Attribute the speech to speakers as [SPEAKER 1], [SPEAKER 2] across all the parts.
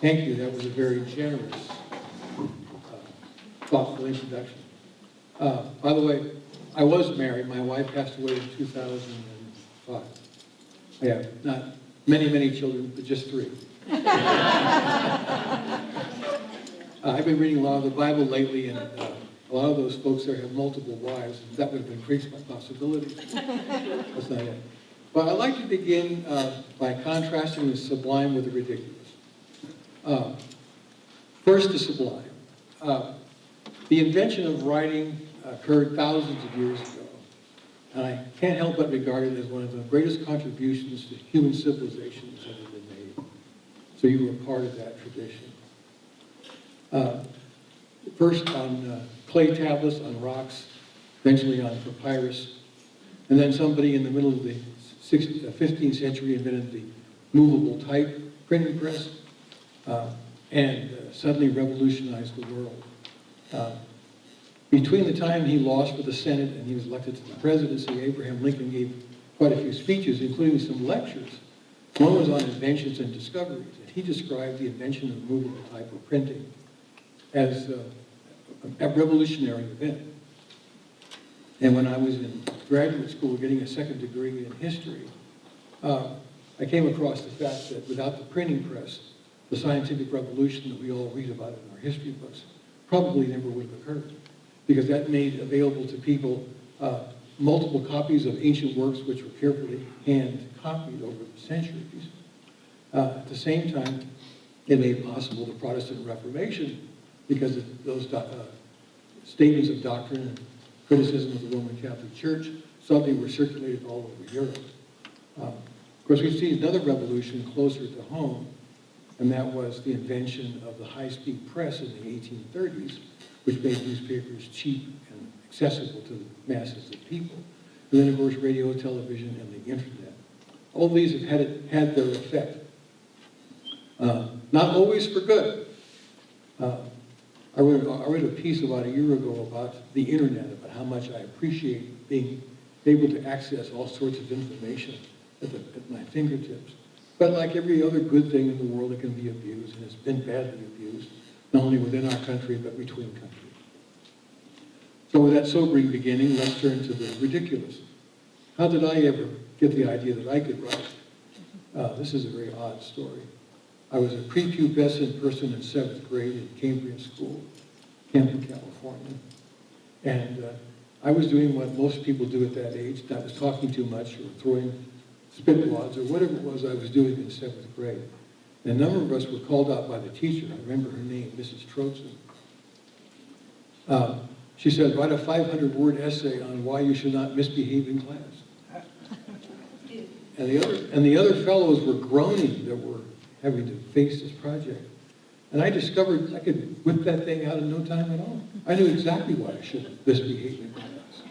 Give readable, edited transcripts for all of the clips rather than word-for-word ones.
[SPEAKER 1] Thank you. That was a very generous, thoughtful introduction. By the way, I was married. My wife passed away in 2005. I have not many, many children, but just 3. I've been reading a lot of the Bible lately, and a lot of those folks there have multiple wives. And that would have increased my possibilities. That's not it. But I'd like to begin by contrasting the sublime with the ridiculous. First, the sublime. The invention of writing occurred thousands of years ago, and I can't help but regard it as one of the greatest contributions to human civilization that's ever been made. So you were part of that tradition. First on clay tablets, on rocks, eventually on papyrus, and then somebody in the middle of the 15th century invented the movable type printing press, and suddenly revolutionized the world. Between the time he lost for the Senate and he was elected to the presidency, Abraham Lincoln gave quite a few speeches, including some lectures. One was on inventions and discoveries, and he described the invention of movable type of printing as a revolutionary event. And when I was in graduate school getting a second degree in history, I came across the fact that without the printing press, the scientific revolution that we all read about in our history books probably never would have occurred, because that made available to people multiple copies of ancient works which were carefully hand copied over the centuries. At the same time, it made possible the Protestant Reformation, because of those statements of doctrine and criticism of the Roman Catholic Church suddenly were circulated all over Europe. Of course, we see another revolution closer to home, and that was the invention of the high-speed press in the 1830s, which made newspapers cheap and accessible to the masses of people. And then, of course, radio, television, and the internet. All these have had their effect. Not always for good. I read a piece about a year ago about the internet, about how much I appreciate being able to access all sorts of information at my fingertips. But like every other good thing in the world, it can be abused, and it's been badly abused, not only within our country, but between countries. So with that sobering beginning, let's turn to the ridiculous. How did I ever get the idea that I could write? This is a very odd story. I was a prepubescent person in 7th grade in Cambrian School, Camden, California. And I was doing what most people do at that age. That was talking too much or throwing spit wads or whatever it was I was doing in 7th grade. And a number of us were called out by the teacher. I remember her name, Mrs. Trotzen. She said, write a 500-word essay on why you should not misbehave in class. And the other fellows were groaning that were having to face this project. And I discovered I could whip that thing out in no time at all. I knew exactly why I shouldn't misbehave in class.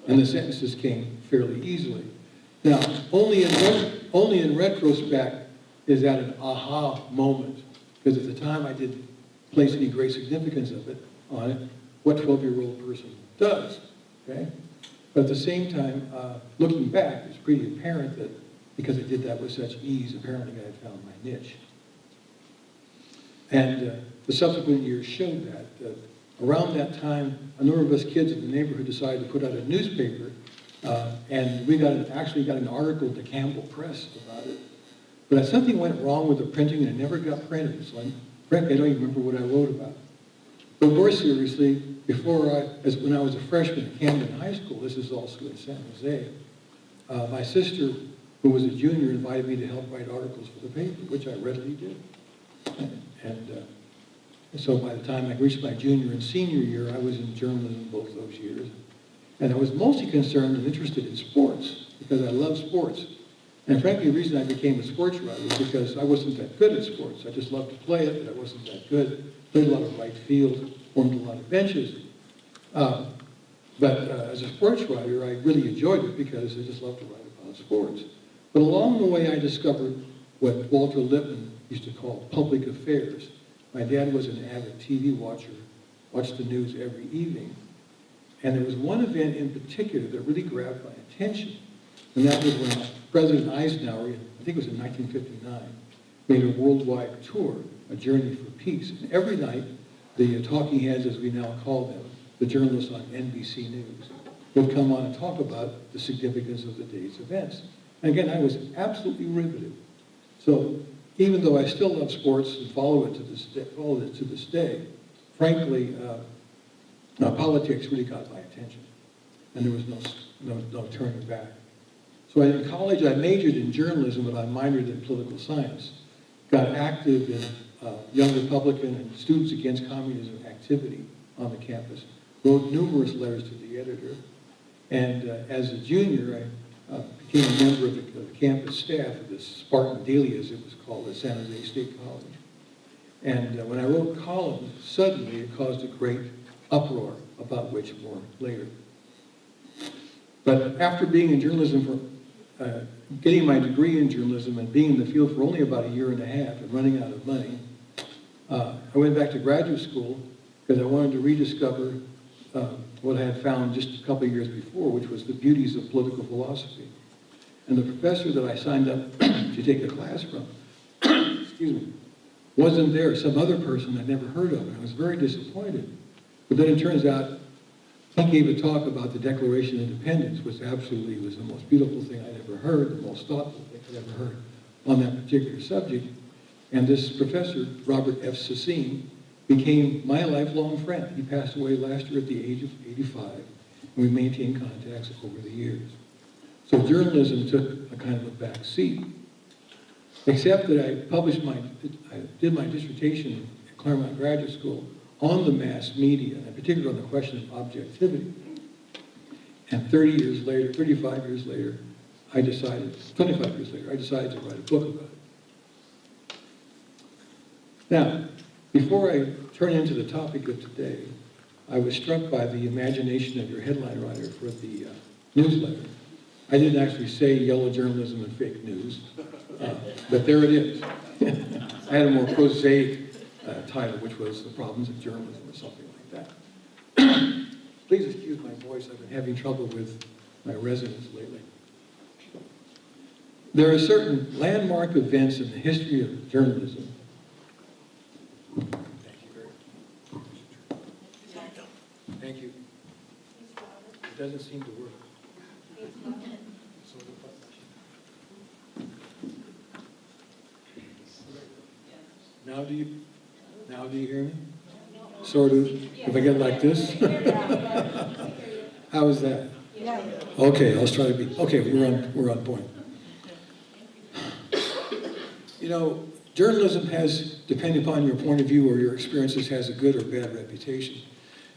[SPEAKER 1] And the sentences came fairly easily. Now, only in retrospect is that an aha moment, because at the time I didn't place any great significance on it, what 12-year-old person does, okay? But at the same time, looking back, it's pretty apparent that because I did that with such ease, apparently I had found my niche. And the subsequent years showed that. Around that time, a number of us kids in the neighborhood decided to put out a newspaper, and we actually got an article in the Campbell Press about it. But something went wrong with the printing, and it never got printed. So frankly, I don't even remember what I wrote about. But more seriously, when I was a freshman at Camden High School, this is also in San Jose, my sister, who was a junior, invited me to help write articles for the paper, which I readily did. And so by the time I reached my junior and senior year, I was in journalism both those years. And I was mostly concerned and interested in sports, because I love sports. And frankly, the reason I became a sports writer was because I wasn't that good at sports. I just loved to play it, but I wasn't that good. Played a lot of right field, formed a lot of benches. But as a sports writer, I really enjoyed it because I just loved to write about sports. But along the way, I discovered what Walter Lippmann used to call public affairs. My dad was an avid TV watcher, watched the news every evening. And there was one event in particular that really grabbed my attention. And that was when President Eisenhower, I think it was in 1959, made a worldwide tour. A Journey for Peace. And every night, the talking heads, as we now call them, the journalists on NBC News, would come on and talk about the significance of the day's events. And again, I was absolutely riveted. So even though I still love sports and follow it to this day, frankly, politics really got my attention. And there was no turning back. So in college, I majored in journalism, but I minored in political science. Got active in Young Republican and Students Against Communism activity on the campus. Wrote numerous letters to the editor. And as a junior, I became a member of the campus staff of this Spartan Daily, as it was called, at San Jose State College. And when I wrote columns, suddenly it caused a great uproar, about which more later. But after being in journalism getting my degree in journalism and being in the field for only about a year and a half and running out of money, I went back to graduate school because I wanted to rediscover what I had found just a couple of years before, which was the beauties of political philosophy. And the professor that I signed up to take a class from, excuse me, wasn't there. Some other person I'd never heard of, and I was very disappointed. But then it turns out he gave a talk about the Declaration of Independence, which absolutely was the most beautiful thing I'd ever heard, the most thoughtful thing I'd ever heard on that particular subject. And this professor, Robert F. Sassine, became my lifelong friend. He passed away last year at the age of 85, and we maintained contacts over the years. So journalism took a kind of a back seat, except that I did my dissertation at Claremont Graduate School on the mass media, and particularly on the question of objectivity. And 25 years later, I decided to write a book about it. Now, before I turn into the topic of today, I was struck by the imagination of your headline writer for the newsletter. I didn't actually say yellow journalism and fake news, but there it is. I had a more prosaic title, which was The Problems of Journalism or something like that. Please excuse my voice. I've been having trouble with my resonance lately. There are certain landmark events in the history of journalism. Thank you very much. Thank you. It doesn't seem to work. Now do you hear me? Sort of. If I get like this? How is that? Okay, I'll try to be. Okay, we're on point. You know, journalism has, depending upon your point of view or your experiences, has a good or bad reputation.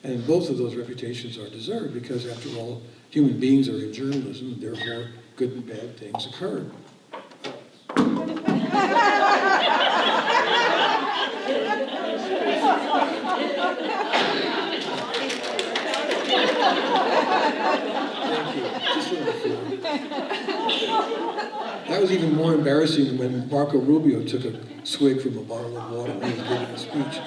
[SPEAKER 1] And both of those reputations are deserved because, after all, human beings are in journalism, and therefore good and bad things occur. Thank you. Just a little bit. That was even more embarrassing when Marco Rubio took a swig from a bottle of water when he was giving a speech.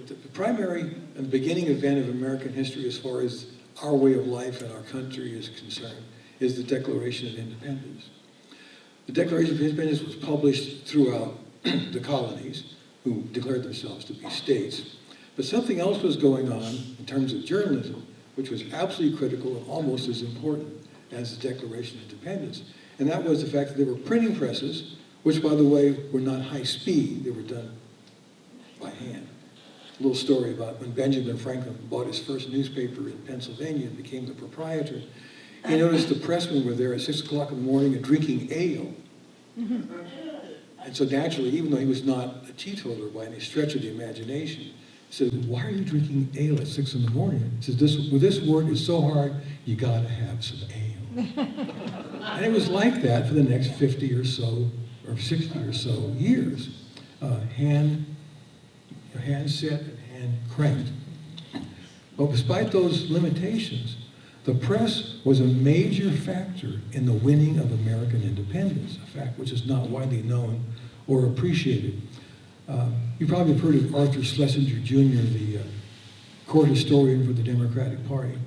[SPEAKER 1] The primary and beginning event of American history as far as our way of life and our country is concerned is the Declaration of Independence. The Declaration of Independence was published throughout the colonies, who declared themselves to be states. But something else was going on in terms of journalism, which was absolutely critical and almost as important as the Declaration of Independence. And that was the fact that there were printing presses, which, by the way, were not high speed. They were done by hand. A little story about when Benjamin Franklin bought his first newspaper in Pennsylvania and became the proprietor. He noticed the pressmen were there at 6 o'clock in the morning and drinking ale. And so naturally, even though he was not a teetotaler by any stretch of the imagination, he said, "Why are you drinking ale at 6 in the morning?" He says, this word is so hard, you gotta have some ale. And it was like that for the next 50 or so, or 60 or so years. Hand set and hand cranked. But despite those limitations, the press was a major factor in the winning of American independence, a fact which is not widely known or appreciated. You probably have heard of Arthur Schlesinger Jr., the court historian for the Democratic Party.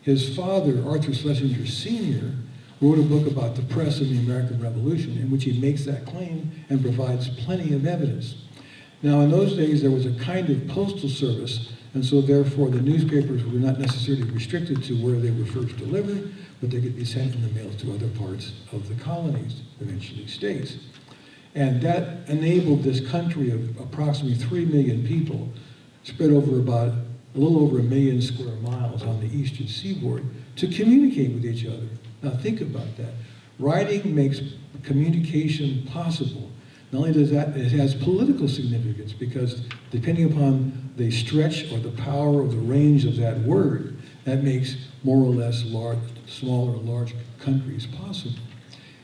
[SPEAKER 1] His father, Arthur Schlesinger Sr., wrote a book about the press in the American Revolution in which he makes that claim and provides plenty of evidence. Now, in those days, there was a kind of postal service, and so therefore the newspapers were not necessarily restricted to where they were first delivered, but they could be sent in the mail to other parts of the colonies, eventually states. And that enabled this country of approximately 3 million people, spread over about a little over 1 million square miles on the eastern seaboard, to communicate with each other. Now think about that. Writing makes communication possible. Not only does that, it has political significance, because depending upon the stretch or the power or the range of that word, that makes more or less large, small or large countries possible.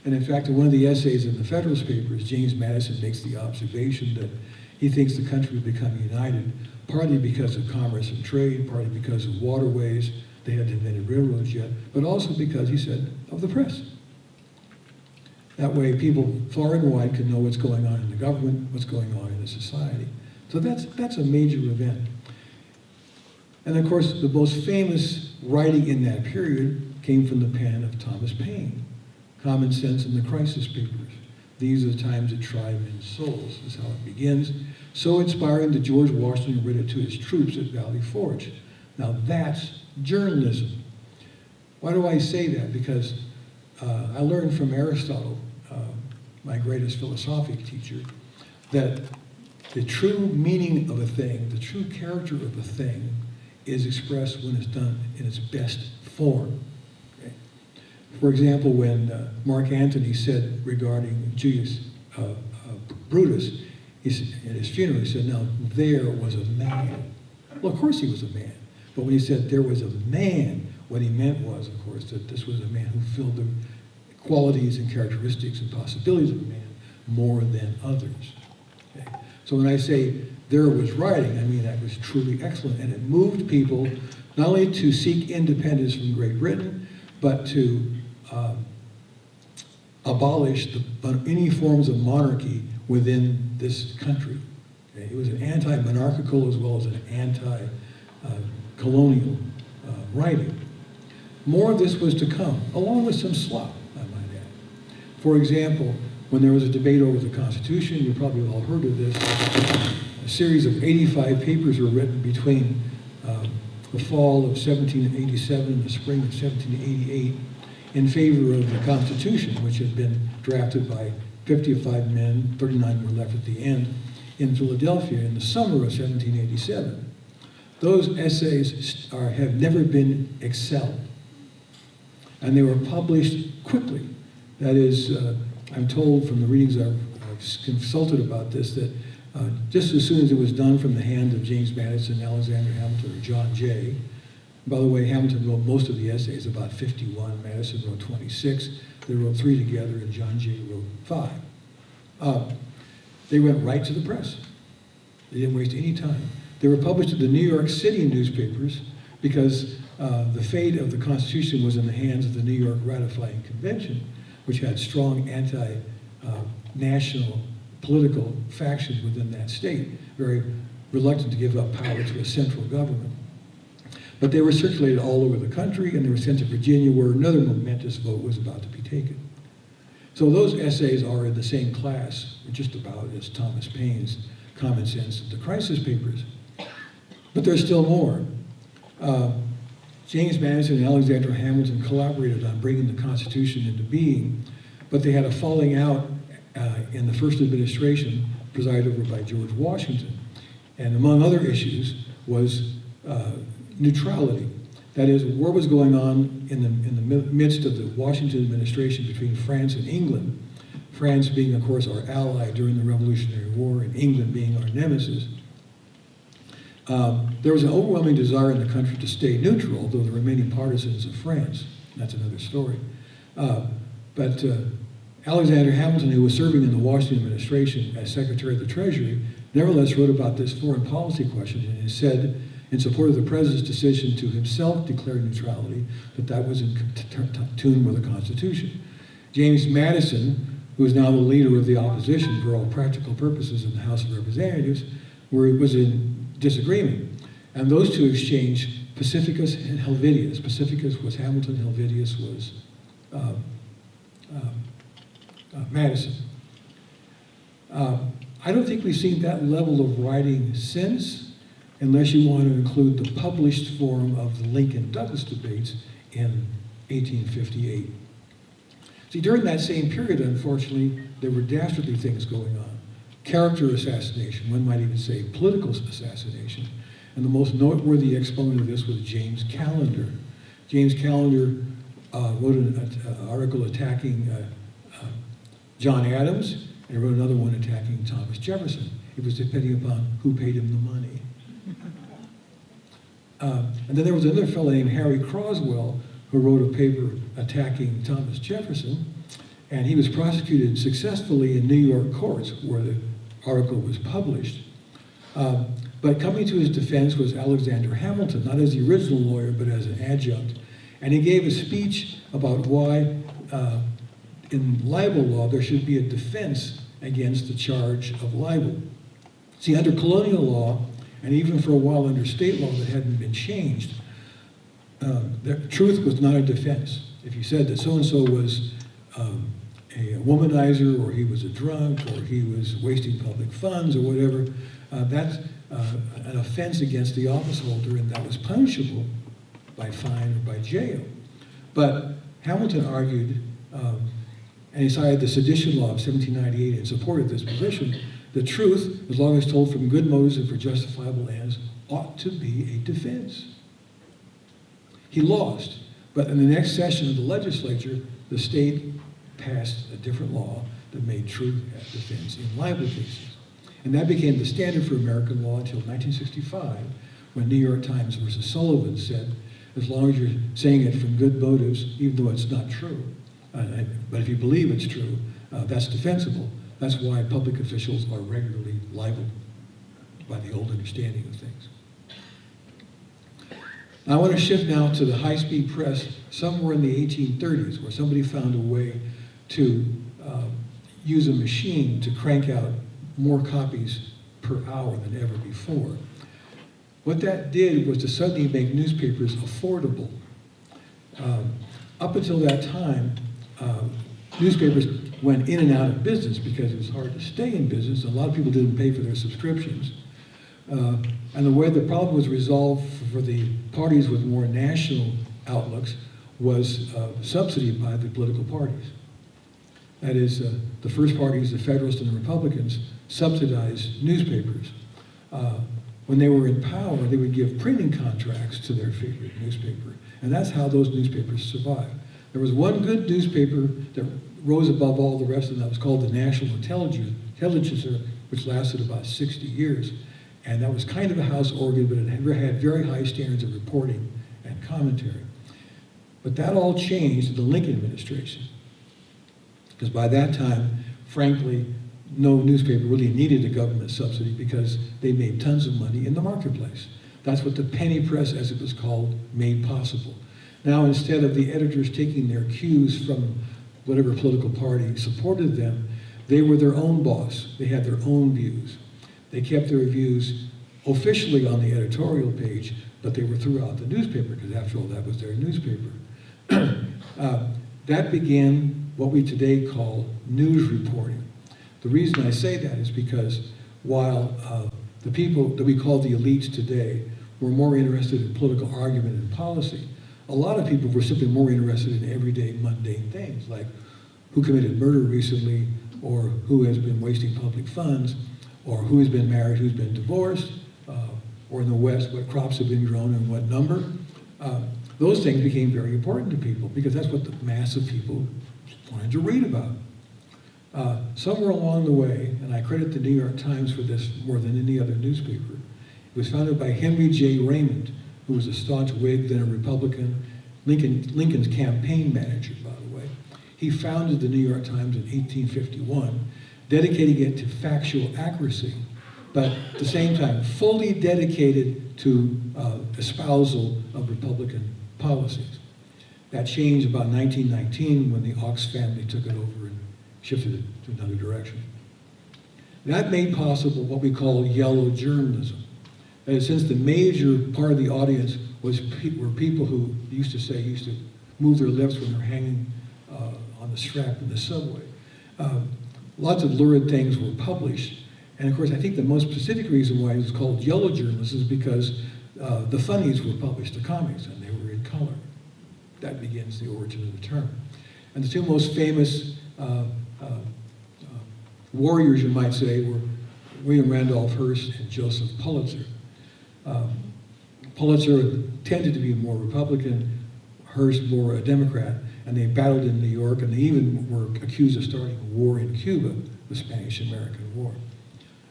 [SPEAKER 1] And in fact, in one of the essays in the Federalist Papers, James Madison makes the observation that he thinks the country will become united, partly because of commerce and trade, partly because of waterways, they hadn't invented railroads yet, but also because, he said, of the press. That way people far and wide can know what's going on in the government, what's going on in the society. So that's a major event. And of course, the most famous writing in that period came from the pen of Thomas Paine. Common Sense and the Crisis Papers. These are the times that try men's souls, is how it begins. So inspiring that George Washington read it to his troops at Valley Forge. Now that's journalism. Why do I say that? Because I learned from Aristotle, my greatest philosophic teacher, that the true meaning of a thing, the true character of a thing, is expressed when it's done in its best form. Okay? For example, when Mark Antony said regarding Julius Brutus, at his funeral, he said, "Now there was a man." Well, of course he was a man. But when he said there was a man, what he meant was, of course, that this was a man who filled the qualities and characteristics and possibilities of a man more than others. Okay? So when I say there was writing, I mean that was truly excellent, and it moved people not only to seek independence from Great Britain, but to abolish any forms of monarchy within this country. Okay? It was an anti-monarchical as well as an anti-colonial writing. More of this was to come, along with some slop, I might add. For example, when there was a debate over the Constitution, you probably all heard of this, a series of 85 papers were written between the fall of 1787 and the spring of 1788 in favor of the Constitution, which had been drafted by 55 men, 39 were left at the end, in Philadelphia in the summer of 1787. Those essays have never been excelled, and they were published quickly. That is, I'm told from the readings I've consulted about this that just as soon as it was done from the hand of James Madison, Alexander Hamilton, or John Jay. By the way, Hamilton wrote most of the essays, about 51. Madison wrote 26. They wrote 3 together, and John Jay wrote 5. They went right to the press. They didn't waste any time. They were published in the New York City newspapers because the fate of the Constitution was in the hands of the New York Ratifying Convention, which had strong anti-national political factions within that state, very reluctant to give up power to a central government. But they were circulated all over the country, and they were sent to Virginia, where another momentous vote was about to be taken. So those essays are in the same class, just about, as Thomas Paine's Common Sense and the Crisis Papers. But there's still more. James Madison and Alexander Hamilton collaborated on bringing the Constitution into being, but they had a falling out in the first administration presided over by George Washington. And among other issues was neutrality. That is, what was going on in the midst of the Washington administration between France and England, France being, of course, our ally during the Revolutionary War, and England being our nemesis. There was an overwhelming desire in the country to stay neutral, although there were many partisans of France. That's another story. But Alexander Hamilton, who was serving in the Washington administration as Secretary of the Treasury, nevertheless wrote about this foreign policy question, and he said, in support of the president's decision to himself declare neutrality, that was in tune with the Constitution. James Madison, who is now the leader of the opposition for all practical purposes in the House of Representatives, was in disagreement. And those two exchanged Pacificus and Helvidius. Pacificus was Hamilton, Helvidius was Madison. I don't think we've seen that level of writing since, unless you want to include the published form of the Lincoln-Douglas debates in 1858. See, during that same period, unfortunately, there were dastardly things going on. Character assassination, one might even say political assassination. And the most noteworthy exponent of this was James Callender. James Callender wrote an article attacking John Adams, and wrote another one attacking Thomas Jefferson. It was depending upon who paid him the money. And then there was another fellow named Harry Croswell who wrote a paper attacking Thomas Jefferson, and he was prosecuted successfully in New York courts where the article was published. But coming to his defense was Alexander Hamilton, not as the original lawyer, but as an adjunct. And he gave a speech about why in libel law there should be a defense against the charge of libel. See, under colonial law, and even for a while under state law that hadn't been changed, the truth was not a defense. If you said that so-and-so was a womanizer, or he was a drunk, or he was wasting public funds, or whatever, that's an offense against the office holder, and that was punishable by fine or by jail. But Hamilton argued, and he cited the sedition law of 1798 in support of this position: the truth, as long as told from good motives and for justifiable ends, ought to be a defense. He lost, but in the next session of the legislature, the state passed a different law that made truth a defense in libel cases. And that became the standard for American law until 1965, when New York Times versus Sullivan said, as long as you're saying it from good motives, even though it's not true, but if you believe it's true, that's defensible. That's why public officials are regularly libeled by the old understanding of things. I want to shift now to the high-speed press somewhere in the 1830s, where somebody found a way to use a machine to crank out more copies per hour than ever before. What that did was to suddenly make newspapers affordable. Up until that time, newspapers went in and out of business because it was hard to stay in business. A lot of people didn't pay for their subscriptions. And the way the problem was resolved for the parties with more national outlooks was subsidied by the political parties. That is, the first parties, the Federalists and the Republicans, subsidized newspapers. When they were in power, they would give printing contracts to their favorite newspaper. And that's how those newspapers survived. There was one good newspaper that rose above all the rest of them. That was called the National Intelligencer, which lasted about 60 years. And that was kind of a house organ, but it had very high standards of reporting and commentary. But that all changed in the Lincoln administration. Because by that time, frankly, no newspaper really needed a government subsidy because they made tons of money in the marketplace. That's what the penny press, as it was called, made possible. Now, instead of the editors taking their cues from whatever political party supported them, they were their own boss. They had their own views. They kept their views officially on the editorial page, but they were throughout the newspaper, because after all, that was their newspaper. That began what we today call news reporting. The reason I say that is because while the people that we call the elites today were more interested in political argument and policy, a lot of people were simply more interested in everyday mundane things, like who committed murder recently, or who has been wasting public funds, or who has been married, who's been divorced, or in the West, what crops have been grown and what number. Those things became very important to people because that's what the mass of people wanted to read about. Somewhere along the way, and I credit the New York Times for this more than any other newspaper, it was founded by Henry J. Raymond, who was a staunch Whig, then a Republican, Lincoln's campaign manager, by the way. He founded the New York Times in 1851, dedicating it to factual accuracy, but at the same time, fully dedicated to espousal of Republican policies. That changed about 1919 when the Ox family took it over and shifted it to another direction. That made possible what we call yellow journalism. That is, since the major part of the audience were people who used to move their lips when they're hanging on the strap in the subway. Lots of lurid things were published. And of course, I think the most specific reason why it was called yellow journalism is because the funnies were published, the comics, and they were in color. That begins the origin of the term. And the two most famous warriors, you might say, were William Randolph Hearst and Joseph Pulitzer. Pulitzer tended to be more Republican, Hearst more a Democrat, and they battled in New York, and they even were accused of starting a war in Cuba, the Spanish-American War.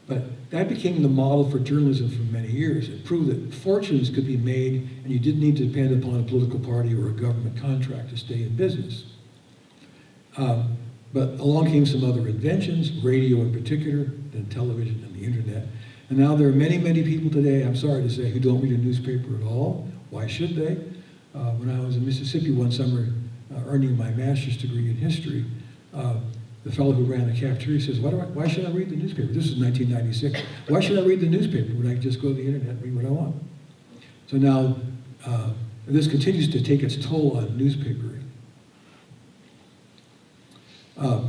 [SPEAKER 1] But that became the model for journalism for many years. It proved that fortunes could be made, and you didn't need to depend upon a political party or a government contract to stay in business. But along came some other inventions, radio in particular, then television and the internet. And now there are many, many people today, I'm sorry to say, who don't read a newspaper at all. Why should they? When I was in Mississippi one summer earning my master's degree in history, the fellow who ran the cafeteria says, why should I read the newspaper? This is 1996. Why should I read the newspaper when I can just go to the internet and read what I want? So now, this continues to take its toll on newspapering.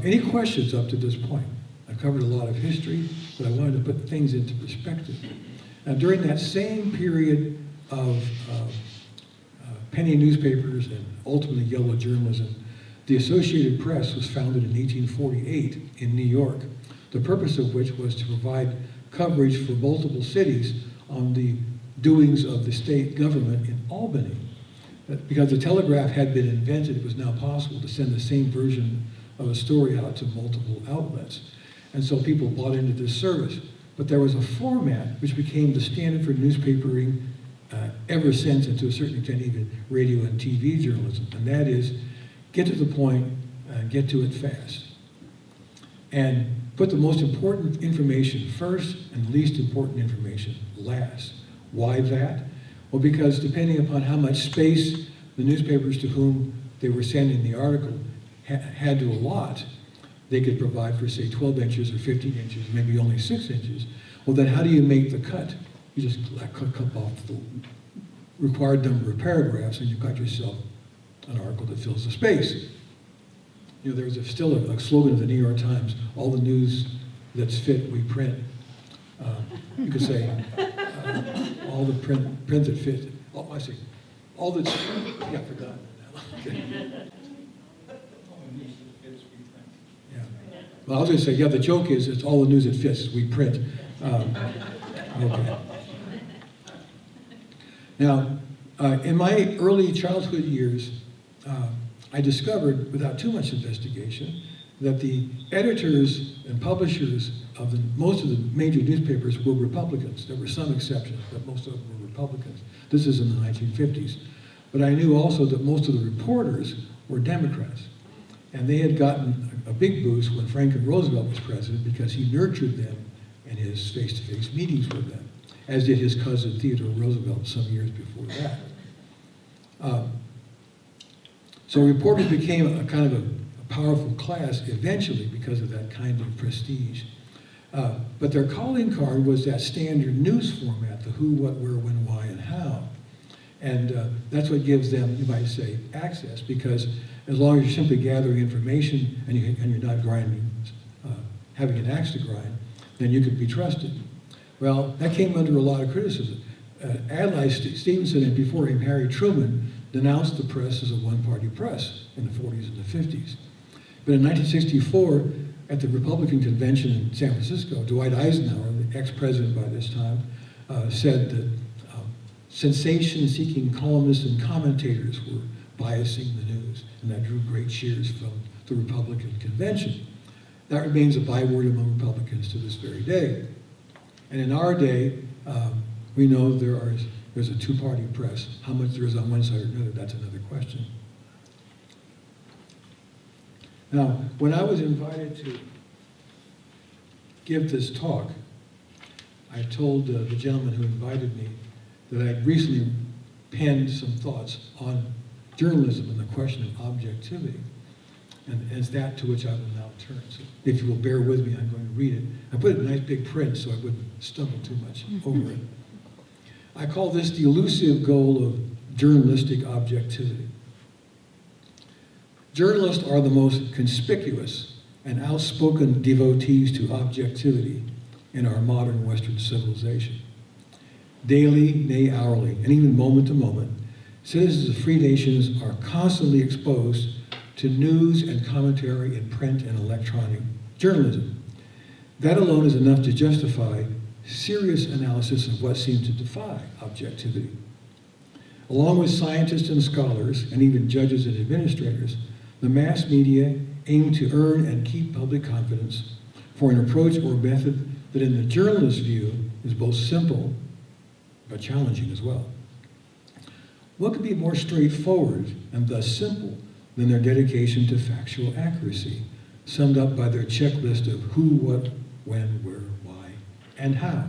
[SPEAKER 1] Any questions up to this point? I've covered a lot of history, but I wanted to put things into perspective. Now, during that same period of penny newspapers and ultimately yellow journalism, the Associated Press was founded in 1848 in New York, the purpose of which was to provide coverage for multiple cities on the doings of the state government in Albany. Because the telegraph had been invented, it was now possible to send the same version of a story out to multiple outlets. And so people bought into this service. But there was a format which became the standard for newspapering ever since, and to a certain extent even radio and TV journalism, and that is get to the point, get to it fast. And put the most important information first and the least important information last. Why that? Well, because depending upon how much space the newspapers to whom they were sending the article had to allot, they could provide for, say, 12 inches or 15 inches, maybe only 6 inches. Well, then how do you make the cut? You just cut off the required number of paragraphs, and you've got yourself an article that fills the space. You know, there's still a slogan of the New York Times, all the news that's fit, we print. You could say, all the print that fit, oh, I see, all that's, yeah, I forgot. Okay. Yeah. Well, I was going to say, yeah, the joke is, it's all the news that fits, we print. Okay. Now, in my early childhood years, I discovered, without too much investigation, that the editors and publishers of most of the major newspapers were Republicans. There were some exceptions, but most of them were Republicans. This is in the 1950s. But I knew also that most of the reporters were Democrats. And they had gotten a big boost when Franklin Roosevelt was president because he nurtured them in his face-to-face meetings with them, as did his cousin Theodore Roosevelt some years before that. So reporters became a kind of a powerful class eventually because of that kind of prestige. But their calling card was that standard news format, the who, what, where, when, why, and how. And that's what gives them, you might say, access, because as long as you're simply gathering information and you're not grinding, having an axe to grind, then you could be trusted. Well, that came under a lot of criticism. Adlai Stevenson and before him Harry Truman denounced the press as a one-party press in the 40s and the 50s. But in 1964, at the Republican convention in San Francisco, Dwight Eisenhower, the ex-president by this time, said that sensation-seeking columnists and commentators were biasing the news, and that drew great cheers from the Republican convention. That remains a byword among Republicans to this very day. And in our day, we know there's a two-party press. How much there is on one side or another, that's another question. Now, when I was invited to give this talk, I told the gentleman who invited me that I'd recently penned some thoughts on journalism and the question of objectivity. And it's that to which I will now turn. So if you will bear with me, I'm going to read it. I put it in nice big print so I wouldn't stumble too much over it. I call this the elusive goal of journalistic objectivity. Journalists are the most conspicuous and outspoken devotees to objectivity in our modern Western civilization. Daily, nay hourly, and even moment to moment, citizens of free nations are constantly exposed to news and commentary in print and electronic journalism. That alone is enough to justify serious analysis of what seems to defy objectivity. Along with scientists and scholars, and even judges and administrators, the mass media aim to earn and keep public confidence for an approach or method that in the journalist's view is both simple but challenging as well. What could be more straightforward and thus simple than their dedication to factual accuracy, summed up by their checklist of who, what, when, where, why, and how?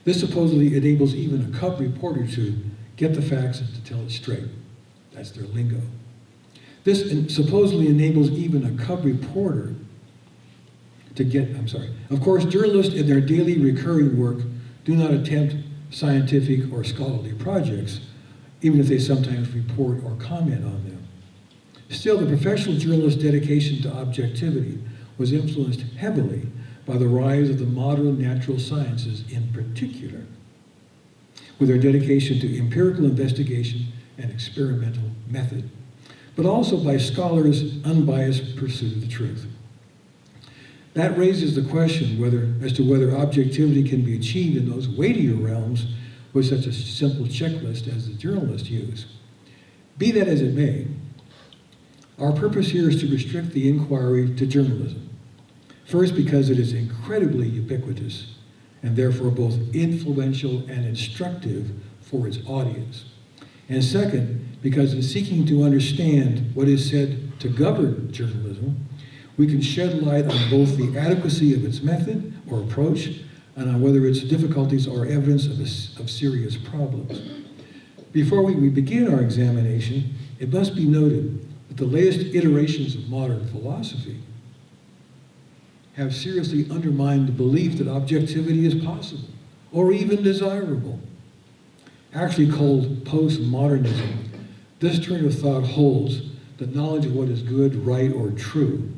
[SPEAKER 1] This supposedly enables even a cub reporter to get the facts and to tell it straight. That's their lingo. This supposedly enables even a cub reporter to get, Of course, journalists in their daily recurring work do not attempt scientific or scholarly projects, even if they sometimes report or comment on them. Still, the professional journalist's dedication to objectivity was influenced heavily by the rise of the modern natural sciences in particular, with their dedication to empirical investigation and experimental method, but also by scholars' unbiased pursuit of the truth. That raises the question as to whether objectivity can be achieved in those weightier realms with such a simple checklist as the journalists use. Be that as it may, our purpose here is to restrict the inquiry to journalism. First, because it is incredibly ubiquitous and therefore both influential and instructive for its audience. And second, because in seeking to understand what is said to govern journalism, we can shed light on both the adequacy of its method or approach and on whether its difficulties are evidence of serious problems. Before we begin our examination, it must be noted that the latest iterations of modern philosophy have seriously undermined the belief that objectivity is possible or even desirable. Actually called postmodernism, this train of thought holds that knowledge of what is good, right, or true,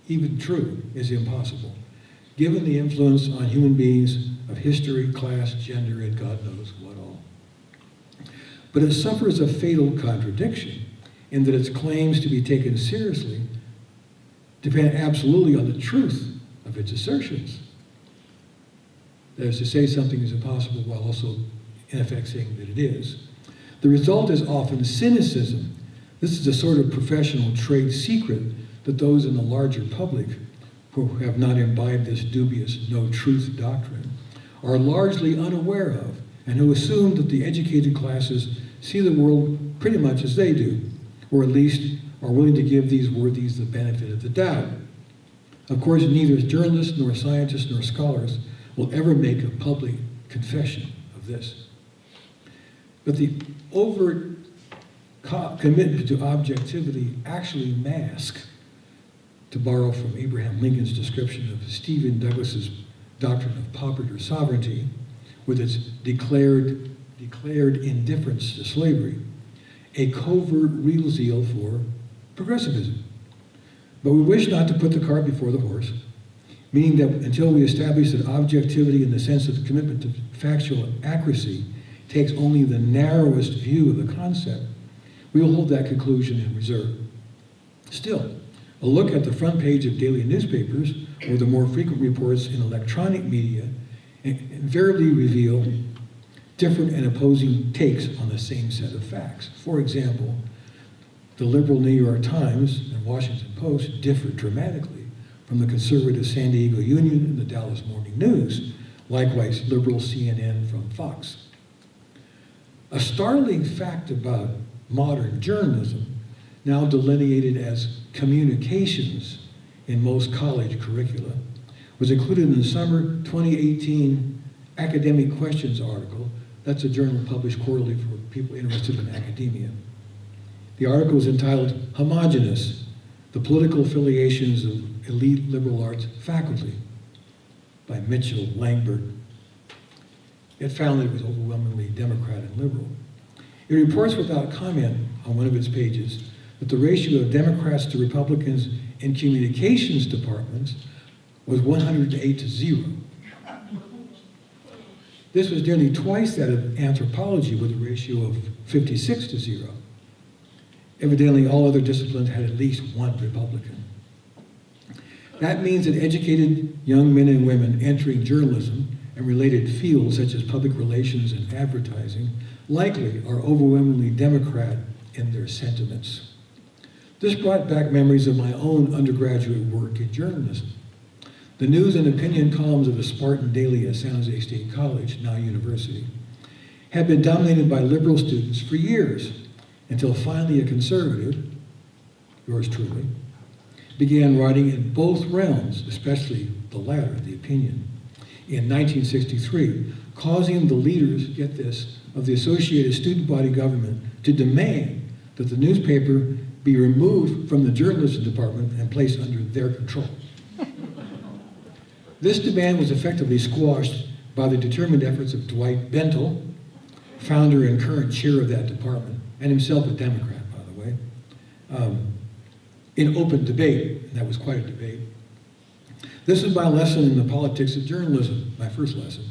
[SPEAKER 1] even true, is impossible, given the influence on human beings of history, class, gender, and God knows what all. But it suffers a fatal contradiction in that its claims to be taken seriously depend absolutely on the truth of its assertions. That is to say something is impossible while also in effect saying that it is. The result is often cynicism. This is a sort of professional trade secret that those in the larger public who have not imbibed this dubious no-truth doctrine are largely unaware of, and who assume that the educated classes see the world pretty much as they do, or at least are willing to give these worthies the benefit of the doubt. Of course, neither journalists nor scientists nor scholars will ever make a public confession of this. But the overt commitment to objectivity actually masks, to borrow from Abraham Lincoln's description of Stephen Douglas's doctrine of popular sovereignty, with its declared indifference to slavery, a covert real zeal for progressivism. But we wish not to put the cart before the horse, meaning that until we establish that objectivity in the sense of the commitment to factual accuracy takes only the narrowest view of the concept, we will hold that conclusion in reserve. Still, a look at the front page of daily newspapers or the more frequent reports in electronic media invariably reveal different and opposing takes on the same set of facts. For example, the liberal New York Times and Washington Post differ dramatically from the conservative San Diego Union and the Dallas Morning News, likewise liberal CNN from Fox. A startling fact about modern journalism, now delineated as communications in most college curricula, was included in the summer 2018 Academic Questions article. That's a journal published quarterly for people interested in academia. The article is entitled "Homogeneous: The Political Affiliations of Elite Liberal Arts Faculty" by Mitchell Langbert. It found that it was overwhelmingly Democrat and liberal. It reports without comment on one of its pages that the ratio of Democrats to Republicans in communications departments was 108 to 0. This was nearly twice that of anthropology with a ratio of 56 to 0. Evidently, all other disciplines had at least one Republican. That means that educated young men and women entering journalism and related fields such as public relations and advertising likely are overwhelmingly Democrat in their sentiments. This brought back memories of my own undergraduate work in journalism. The news and opinion columns of the Spartan Daily at San Jose State College, now university, had been dominated by liberal students for years, until finally a conservative, yours truly, began writing in both realms, especially the latter, the opinion, in 1963, causing the leaders, get this, of the Associated Student Body Government to demand that the newspaper be removed from the journalism department and placed under their control. This demand was effectively squashed by the determined efforts of Dwight Bentel, founder and current chair of that department, and himself a Democrat, by the way, in open debate, and that was quite a debate. This is my lesson in the politics of journalism, my first lesson,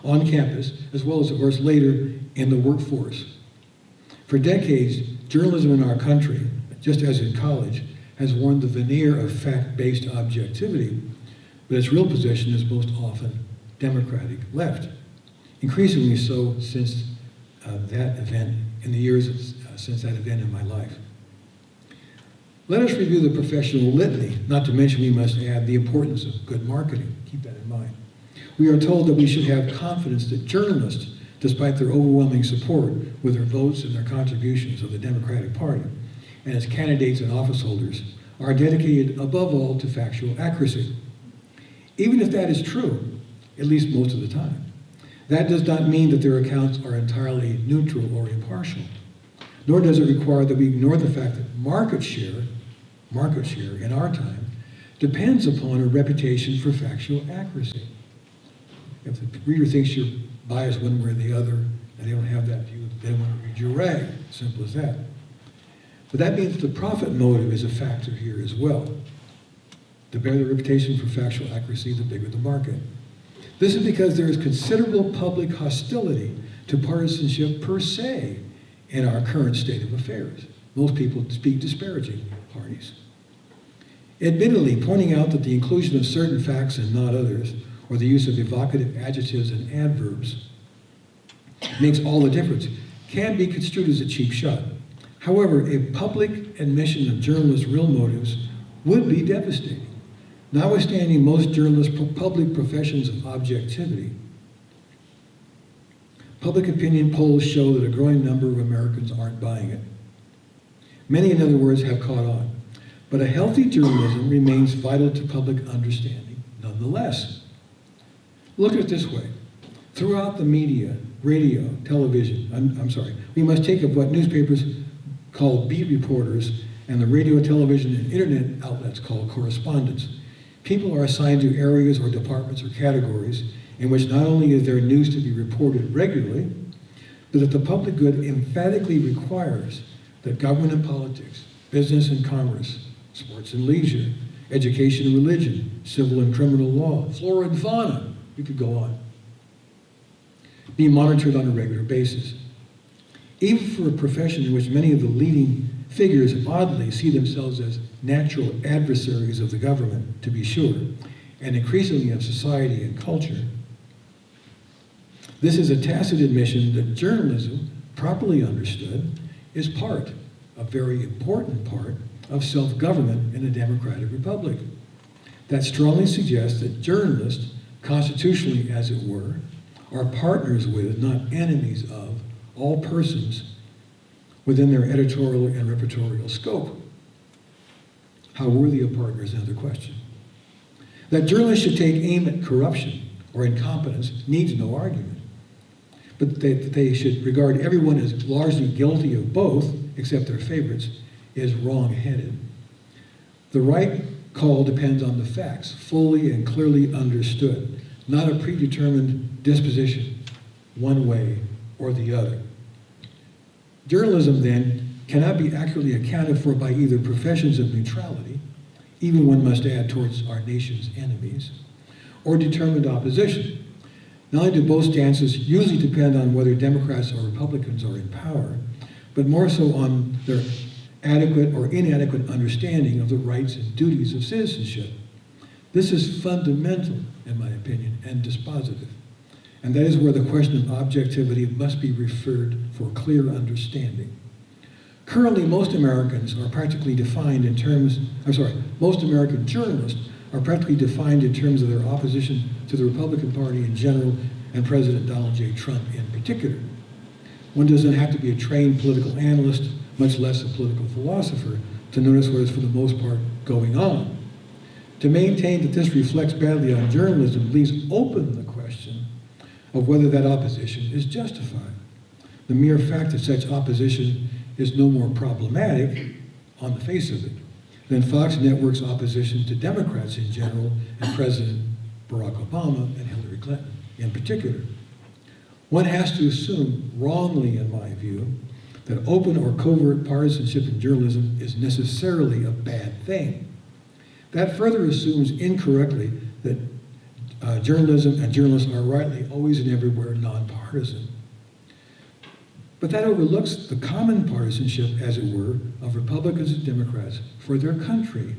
[SPEAKER 1] on campus, as well as, of course, later in the workforce. For decades, journalism in our country, just as in college, has worn the veneer of fact-based objectivity, but its real position is most often Democratic left. Increasingly so since that event, in the years since that event in my life. Let us review the professional litany, not to mention we must add the importance of good marketing. Keep that in mind. We are told that we should have confidence that journalists, despite their overwhelming support with their votes and their contributions of the Democratic Party and its candidates and office holders, are dedicated above all to factual accuracy. Even if that is true, at least most of the time, that does not mean that their accounts are entirely neutral or impartial, nor does it require that we ignore the fact that market share in our time depends upon a reputation for factual accuracy. If the reader thinks you're biased one way or the other, and they don't have that view, they want to read your rag, simple as that. But that means the profit motive is a factor here as well. The better the reputation for factual accuracy, the bigger the market. This is because there is considerable public hostility to partisanship per se in our current state of affairs. Most people speak disparaging parties. Admittedly, pointing out that the inclusion of certain facts and not others, or the use of evocative adjectives and adverbs, makes all the difference, can be construed as a cheap shot. However, a public admission of journalists' real motives would be devastating. Notwithstanding most journalists' public professions of objectivity, public opinion polls show that a growing number of Americans aren't buying it. Many, in other words, have caught on. But a healthy journalism remains vital to public understanding nonetheless. Look at it this way. Throughout the media, radio, television, we must take of what newspapers call beat reporters and the radio, television, and internet outlets call correspondents. People are assigned to areas or departments or categories in which not only is there news to be reported regularly, but that the public good emphatically requires that government and politics, business and commerce, sports and leisure, education and religion, civil and criminal law, flora and fauna, you could go on, be monitored on a regular basis. Even for a profession in which many of the leading figures oddly see themselves as natural adversaries of the government, to be sure, and increasingly of society and culture, this is a tacit admission that journalism, properly understood, is part, a very important part, of self-government in a democratic republic. That strongly suggests that journalists, constitutionally as it were, are partners with, not enemies of, all persons within their editorial and repertorial scope. How worthy of partners is another question. That journalists should take aim at corruption or incompetence needs no argument. But that they should regard everyone as largely guilty of both, except their favorites, is wrong-headed. The right call depends on the facts, fully and clearly understood, not a predetermined disposition, one way or the other. Journalism, then, cannot be accurately accounted for by either professions of neutrality, even one must add towards our nation's enemies, or determined opposition. Not only do both stances usually depend on whether Democrats or Republicans are in power, but more so on their adequate or inadequate understanding of the rights and duties of citizenship. This is fundamental, in my opinion, and dispositive. And that is where the question of objectivity must be referred for clear understanding. Currently, most American journalists are practically defined in terms of their opposition to the Republican Party in general and President Donald J. Trump in particular. One doesn't have to be a trained political analyst, much less a political philosopher, to notice what is for the most part going on. To maintain that this reflects badly on journalism leaves open the question of whether that opposition is justified. The mere fact that such opposition is no more problematic, on the face of it, than Fox Network's opposition to Democrats in general and President Barack Obama and Hillary Clinton in particular. One has to assume, wrongly in my view, that open or covert partisanship in journalism is necessarily a bad thing. That further assumes incorrectly that journalism and journalists are rightly always and everywhere nonpartisan. But that overlooks the common partisanship, as it were, of Republicans and Democrats for their country,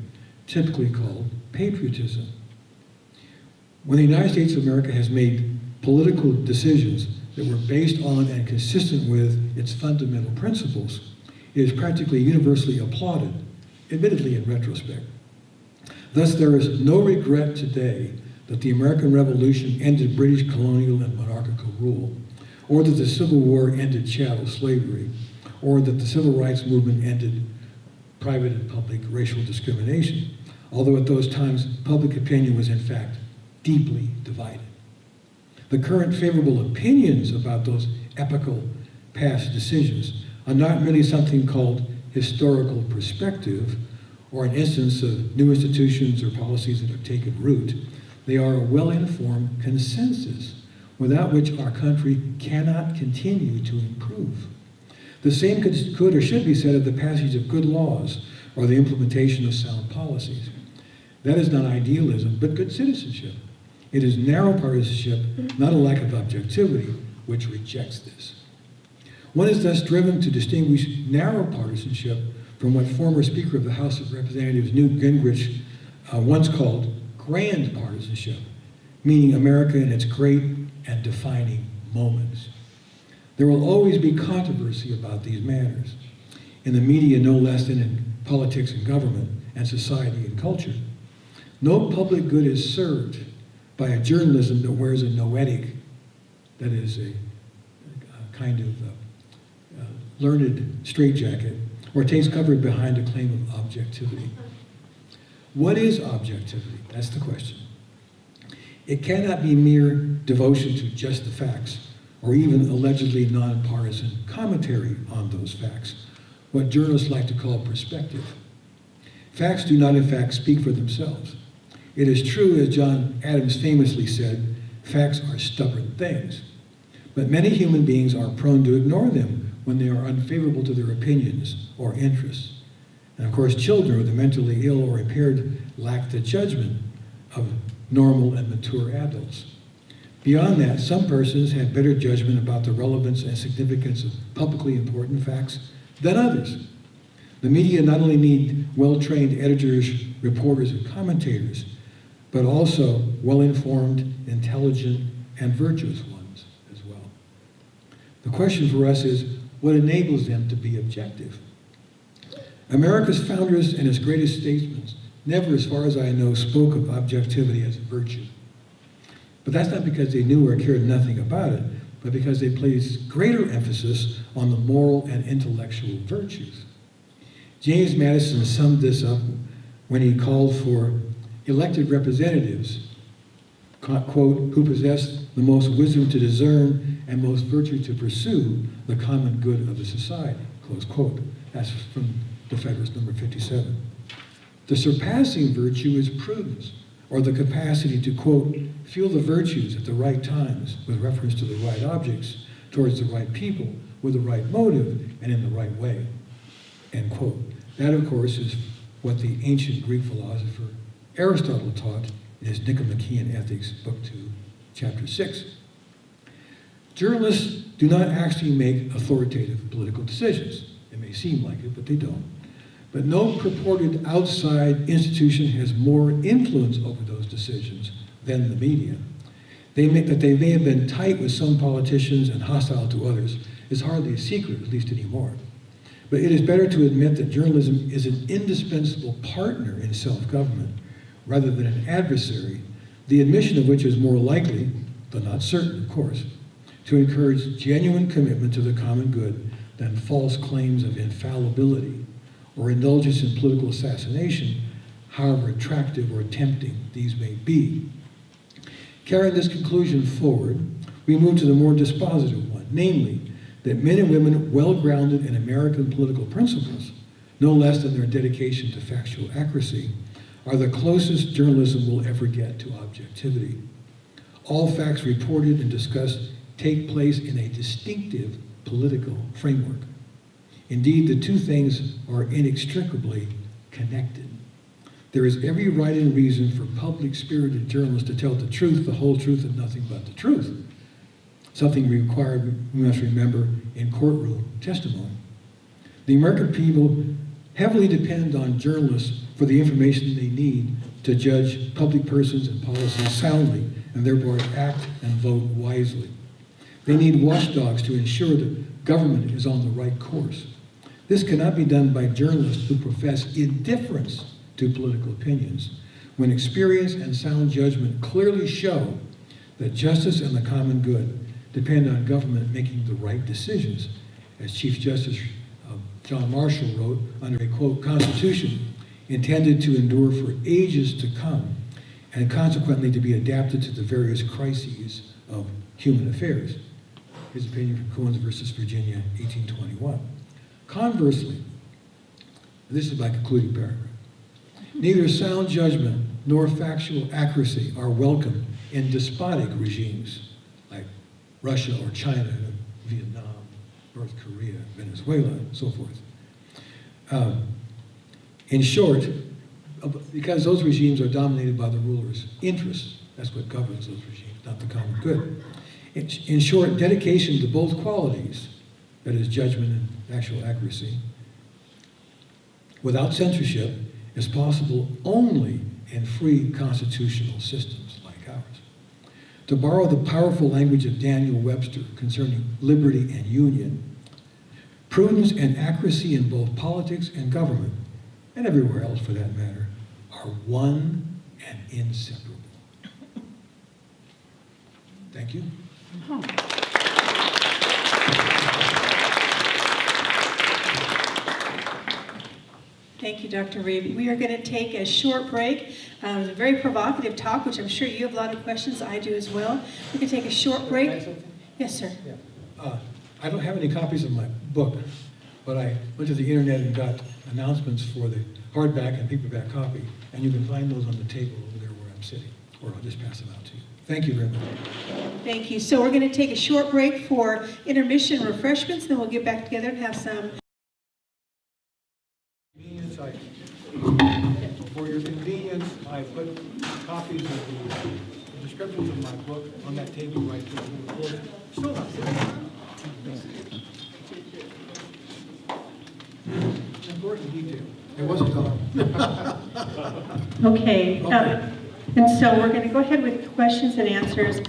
[SPEAKER 1] typically called patriotism. When the United States of America has made political decisions that were based on and consistent with its fundamental principles, it is practically universally applauded, admittedly in retrospect. Thus, there is no regret today that the American Revolution ended British colonial and monarchical rule, or that the Civil War ended chattel slavery, or that the Civil Rights Movement ended private and public racial discrimination, although at those times public opinion was in fact deeply divided. The current favorable opinions about those epochal past decisions are not merely something called historical perspective, or an instance of new institutions or policies that have taken root. They are a well-informed consensus without which our country cannot continue to improve. The same could or should be said of the passage of good laws or the implementation of sound policies. That is not idealism, but good citizenship. It is narrow partisanship, not a lack of objectivity, which rejects this. One is thus driven to distinguish narrow partisanship from what former Speaker of the House of Representatives Newt Gingrich once called grand partisanship, meaning America in its great and defining moments. There will always be controversy about these matters, in the media no less than in politics and government and society and culture. No public good is served by a journalism that wears a noetic, that is a kind of learned straitjacket, or takes cover behind a claim of objectivity. What is objectivity? That's the question. It cannot be mere devotion to just the facts, or even allegedly nonpartisan commentary on those facts, what journalists like to call perspective. Facts do not in fact speak for themselves. It is true, as John Adams famously said, facts are stubborn things. But many human beings are prone to ignore them when they are unfavorable to their opinions or interests. And of course, children or the mentally ill or impaired lack the judgment of normal and mature adults. Beyond that, some persons have better judgment about the relevance and significance of publicly important facts than others. The media not only need well-trained editors, reporters, and commentators, but also well-informed, intelligent, and virtuous ones as well. The question for us is, what enables them to be objective? America's founders and its greatest statesmen never, as far as I know, spoke of objectivity as a virtue. But that's not because they knew or cared nothing about it, but because they placed greater emphasis on the moral and intellectual virtues. James Madison summed this up when he called for elected representatives, quote, who possess the most wisdom to discern and most virtue to pursue the common good of the society, close quote. That's from the Federalist, number 57. The surpassing virtue is prudence, or the capacity to, quote, feel the virtues at the right times with reference to the right objects, towards the right people with the right motive and in the right way, end quote. That, of course, is what the ancient Greek philosopher Aristotle taught in his Nicomachean Ethics, Book 2, Chapter 6. Journalists do not actually make authoritative political decisions. It may seem like it, but they don't. But no purported outside institution has more influence over those decisions than the media. That they may have been tight with some politicians and hostile to others is hardly a secret, at least anymore. But it is better to admit that journalism is an indispensable partner in self-government rather than an adversary, the admission of which is more likely, though not certain, of course, to encourage genuine commitment to the common good than false claims of infallibility or indulgence in political assassination, however attractive or tempting these may be. Carrying this conclusion forward, we move to the more dispositive one, namely, that men and women well-grounded in American political principles, no less than their dedication to factual accuracy, are the closest journalism will ever get to objectivity. All facts reported and discussed take place in a distinctive political framework. Indeed, the two things are inextricably connected. There is every right and reason for public-spirited journalists to tell the truth, the whole truth, and nothing but the truth. Something required, we must remember, in courtroom testimony. The American people heavily depend on journalists for the information they need to judge public persons and policies soundly and therefore act and vote wisely. They need watchdogs to ensure that government is on the right course. This cannot be done by journalists who profess indifference to political opinions, when experience and sound judgment clearly show that justice and the common good depend on government making the right decisions, as Chief Justice John Marshall wrote under a, quote, Constitution intended to endure for ages to come and consequently to be adapted to the various crises of human affairs. His opinion from Coons versus Virginia, 1821. Conversely, this is my concluding paragraph, neither sound judgment nor factual accuracy are welcome in despotic regimes like Russia or China, Vietnam, North Korea, Venezuela, and so forth. In short, because those regimes are dominated by the rulers' interests, that's what governs those regimes, not the common good. In short, dedication to both qualities, that is judgment and actual accuracy, without censorship, is possible only in free constitutional systems like ours. To borrow the powerful language of Daniel Webster concerning liberty and union, prudence and accuracy in both politics and government, and everywhere else for that matter, are one and inseparable. Thank you.
[SPEAKER 2] Thank you, Dr. Reeb. We are going to take a short break. It was a very provocative talk, which I'm sure you have a lot of questions. I do as well. We can take a short break. Yes, sir.
[SPEAKER 1] Yeah. I don't have any copies of my book, but I went to the internet and got announcements for the hardback and paperback copy, and you can find those on the table over there where I'm sitting, or I'll just pass them out to you. Thank you very much.
[SPEAKER 2] Thank you. So we're going to take a short break for intermission refreshments, then we'll get back together and have some.
[SPEAKER 1] For your convenience, I put copies of the descriptions of my book on that table right there. Still not there. Important detail. It wasn't on.
[SPEAKER 2] Okay. And so we're going to go ahead with questions and answers.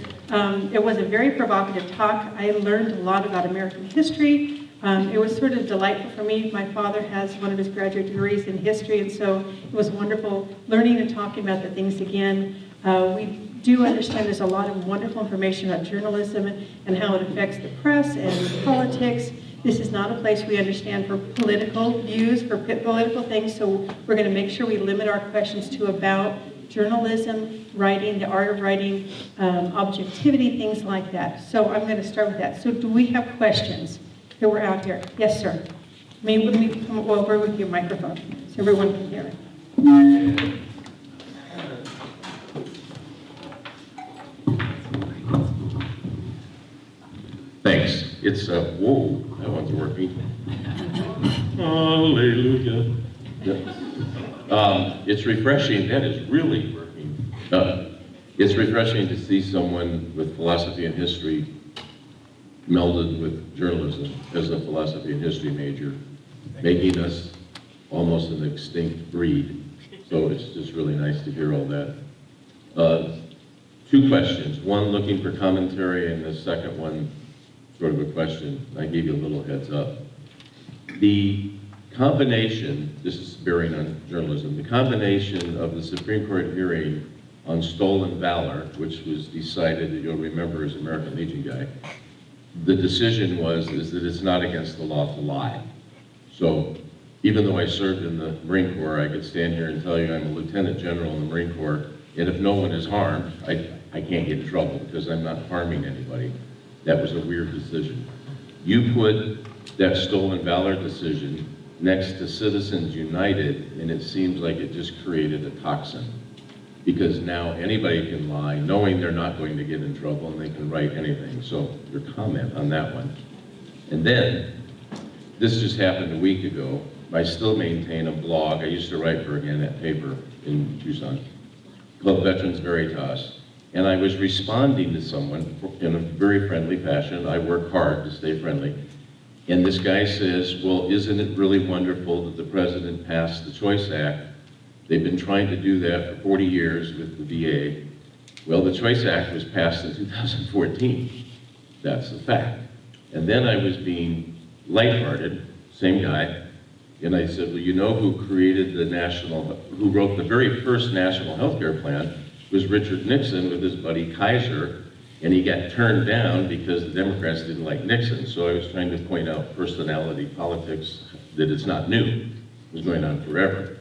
[SPEAKER 2] It was a very provocative talk. I learned a lot about American history. It was sort of delightful for me. My father has one of his graduate degrees in history, and so it was wonderful learning and talking about the things again. We do understand there's a lot of wonderful information about journalism and how it affects the press and politics. This is not a place we understand for political views, for political things, so we're going to make sure we limit our questions to about journalism, writing, the art of writing, objectivity, things like that. So I'm going to start with that. So do we have questions that were out here? Yes, sir. Maybe let me come over with your microphone so everyone can hear it.
[SPEAKER 3] Thanks. It's, whoa, that one's working. Hallelujah. It's refreshing, that is really working. It's refreshing to see someone with philosophy and history melded with journalism as a philosophy and history major, making us almost an extinct breed. So it's just really nice to hear all that. Two questions. One looking for commentary, and the second one sort of a question. I gave you a little heads up. The combination, this is bearing on journalism, the combination of the Supreme Court hearing on stolen valor, which was decided, that you'll remember as American Legion guy, the decision is that it's not against the law to lie. So even though I served in the Marine Corps, I could stand here and tell you I'm a lieutenant general in the Marine Corps, and if no one is harmed, I can't get in trouble because I'm not harming anybody. That was a weird decision. You put that stolen valor decision next to Citizens United, and it seems like it just created a toxin. Because now anybody can lie, knowing they're not going to get in trouble, and they can write anything. So your comment on that one. And then, this just happened a week ago. I still maintain a blog. I used to write for a Gannett paper in Tucson called Veterans Veritas. And I was responding to someone in a very friendly fashion. I work hard to stay friendly. And this guy says, well, isn't it really wonderful that the president passed the Choice Act? They've been trying to do that for 40 years with the VA. Well, the Choice Act was passed in 2014. That's the fact. And then I was being lighthearted, same guy, and I said, well, you know who who wrote the very first national health care plan was Richard Nixon with his buddy Kaiser, and he got turned down because the Democrats didn't like Nixon. So I was trying to point out personality politics, that it's not new. It was going on forever.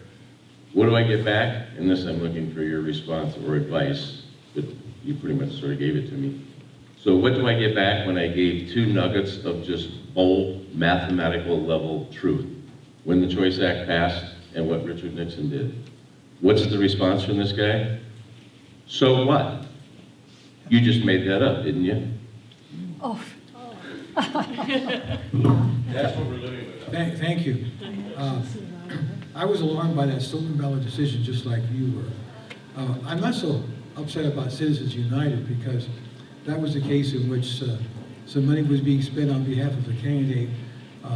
[SPEAKER 3] What do I get back? And this, I'm looking for your response or advice, but you pretty much sort of gave it to me. So what do I get back when I gave two nuggets of just bold mathematical level truth? When the Choice Act passed and what Richard Nixon did. What's the response from this guy? So what? You just made that up, didn't you?
[SPEAKER 4] Oh.
[SPEAKER 3] That's what we're living with.
[SPEAKER 1] Thank you. I was alarmed by that stolen valor decision just like you were. I'm not so upset about Citizens United because that was the case in which some money was being spent on behalf of a candidate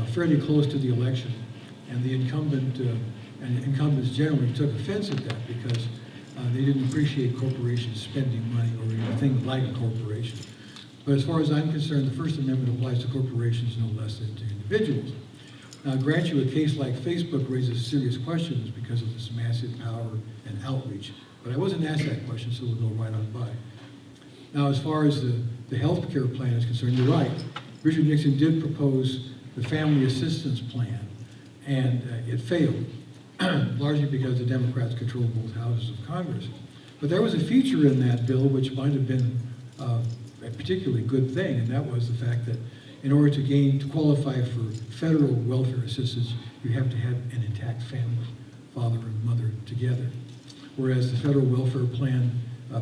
[SPEAKER 1] fairly close to the election. And the incumbent and incumbents generally took offense at that because they didn't appreciate corporations spending money or anything like a corporation. But as far as I'm concerned, the First Amendment applies to corporations no less than to individuals. Now, grant you, a case like Facebook raises serious questions because of this massive power and outreach. But I wasn't asked that question, so we'll go right on by. Now, as far as the health care plan is concerned, you're right. Richard Nixon did propose the Family Assistance Plan, and it failed, largely because the Democrats control both houses of Congress. But there was a feature in that bill which might have been a particularly good thing, and that was the fact that in order to qualify for federal welfare assistance, you have to have an intact family, father and mother together. Whereas the federal welfare plan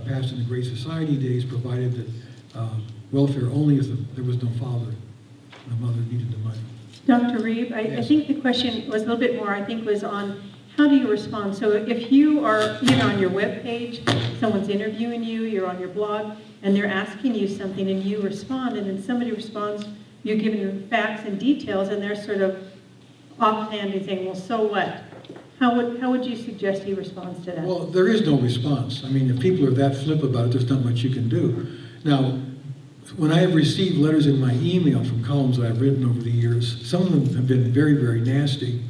[SPEAKER 1] passed in the Great Society days provided that welfare only if there was no father and the mother needed the money.
[SPEAKER 2] Dr. Reeb, I think the question was a little bit more, was on how do you respond? So if you are either on your webpage, someone's interviewing you, you're on your blog, and they're asking you something and you respond, and then somebody responds, you're giving them facts and details, and they're sort of offhand and saying, well, so what? How would you suggest he responds to that?
[SPEAKER 1] Well, there is no response. I mean, if people are that flip about it, there's not much you can do. Now, when I have received letters in my email from columns that I've written over the years, some of them have been very, very nasty.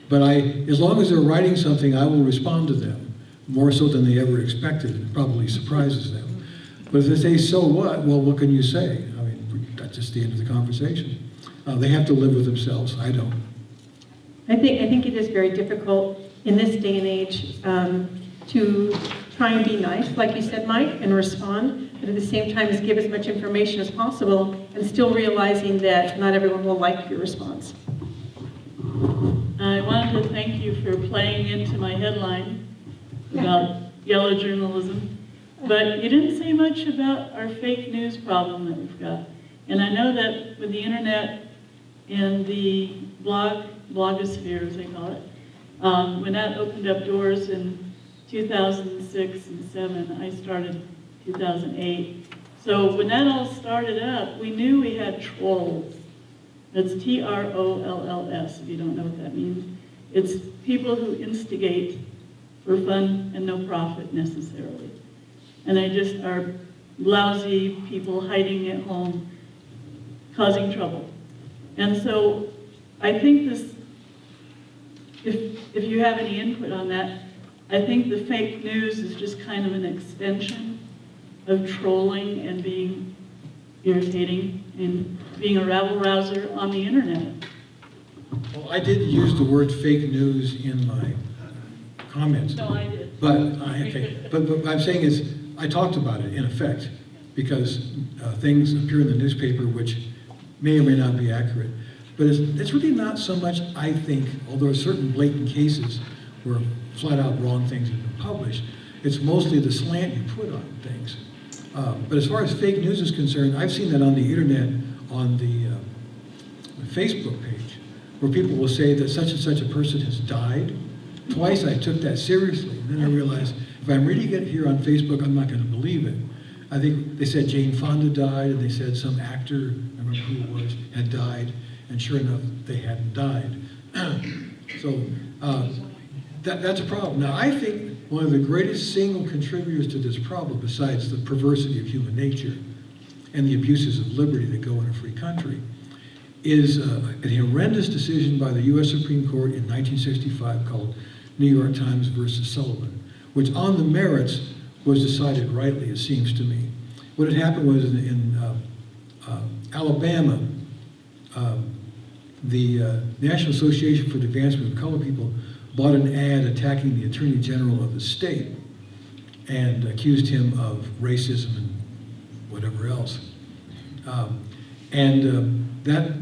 [SPEAKER 1] But as long as they're writing something, I will respond to them, more so than they ever expected. It probably surprises them. But if they say, so what? Well, what can you say? I mean, that's just the end of the conversation. They have to live with themselves. I don't.
[SPEAKER 2] I think it is very difficult in this day and age to try and be nice, like you said, Mike, and respond, but at the same time give as much information as possible and still realizing that not everyone will like your response.
[SPEAKER 5] I wanted to thank you for playing into my headline about yellow journalism, but you didn't say much about our fake news problem that we've got. And I know that with the internet and the blogosphere, as they call it, when that opened up doors in 2006 and 7, I started 2008. So when that all started up, we knew we had trolls. That's Trolls, if you don't know what that means. It's people who instigate for fun and no profit necessarily. And they just are lousy people hiding at home, causing trouble. And so I think this, if you have any input on that, I think the fake news is just kind of an extension of trolling and being irritating and being a rabble-rouser on the internet.
[SPEAKER 1] Well, I didn't use the word fake news in my comments.
[SPEAKER 5] No, I did.
[SPEAKER 1] But what I'm saying is, I talked about it in effect, because things appear in the newspaper which may or may not be accurate. But it's really not so much, I think, although certain blatant cases where flat out wrong things have been published, it's mostly the slant you put on things. But as far as fake news is concerned, I've seen that on the internet, on the Facebook page, where people will say that such and such a person has died. Twice I took that seriously, and then I realized if I'm reading it here on Facebook, I'm not going to believe it. I think they said Jane Fonda died, and they said some actor, I remember who it was, had died, and sure enough, they hadn't died. So that's a problem. Now, I think one of the greatest single contributors to this problem, besides the perversity of human nature and the abuses of liberty that go in a free country, is a horrendous decision by the U.S. Supreme Court in 1965 called New York Times versus Sullivan, which on the merits was decided rightly, it seems to me. What had happened was in Alabama, the National Association for the Advancement of Colored People bought an ad attacking the Attorney General of the state and accused him of racism and whatever else. That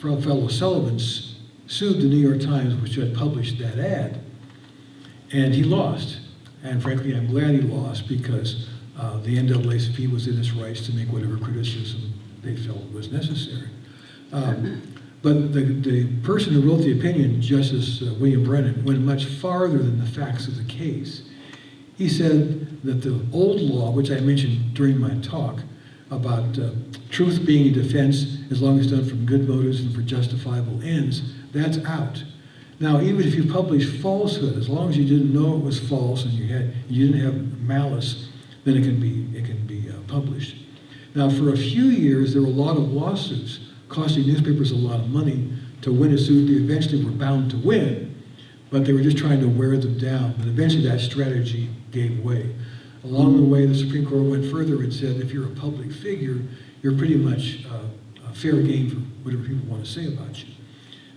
[SPEAKER 1] fellow Sullivan sued the New York Times, which had published that ad, and he lost. And frankly, I'm glad he lost, because the NAACP was in its rights to make whatever criticism they felt was necessary. But the person who wrote the opinion, Justice William Brennan, went much farther than the facts of the case. He said that the old law, which I mentioned during my talk, about truth being a defense as long as done from good motives and for justifiable ends, that's out. Now, even if you publish falsehood, as long as you didn't know it was false and you didn't have malice, then it can be published. Now, for a few years, there were a lot of lawsuits costing newspapers a lot of money to win a suit. They eventually were bound to win, but they were just trying to wear them down. But eventually that strategy gave way. Along the way, the Supreme Court went further and said if you're a public figure, you're pretty much fair game for whatever people want to say about you.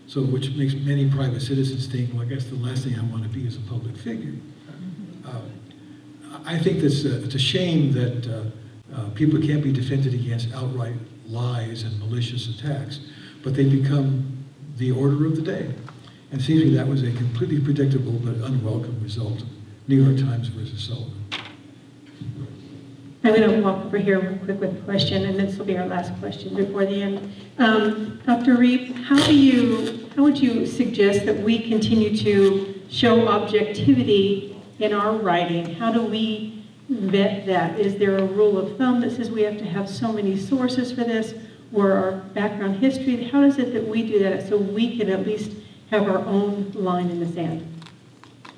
[SPEAKER 1] So, which makes many private citizens think, well, I guess the last thing I want to be is a public figure. I think it's a shame that people can't be defended against outright lies and malicious attacks, but they become the order of the day. And it seems to me that was a completely predictable but unwelcome result of New York Times versus Sullivan.
[SPEAKER 2] I'm going to walk over here real quick with a question, and this will be our last question before the end. Dr. Reeb, how would you suggest that we continue to show objectivity in our writing? How do we vet that? Is there a rule of thumb that says we have to have so many sources for this, or our background history? How is it that we do that so we can at least have our own line in the sand?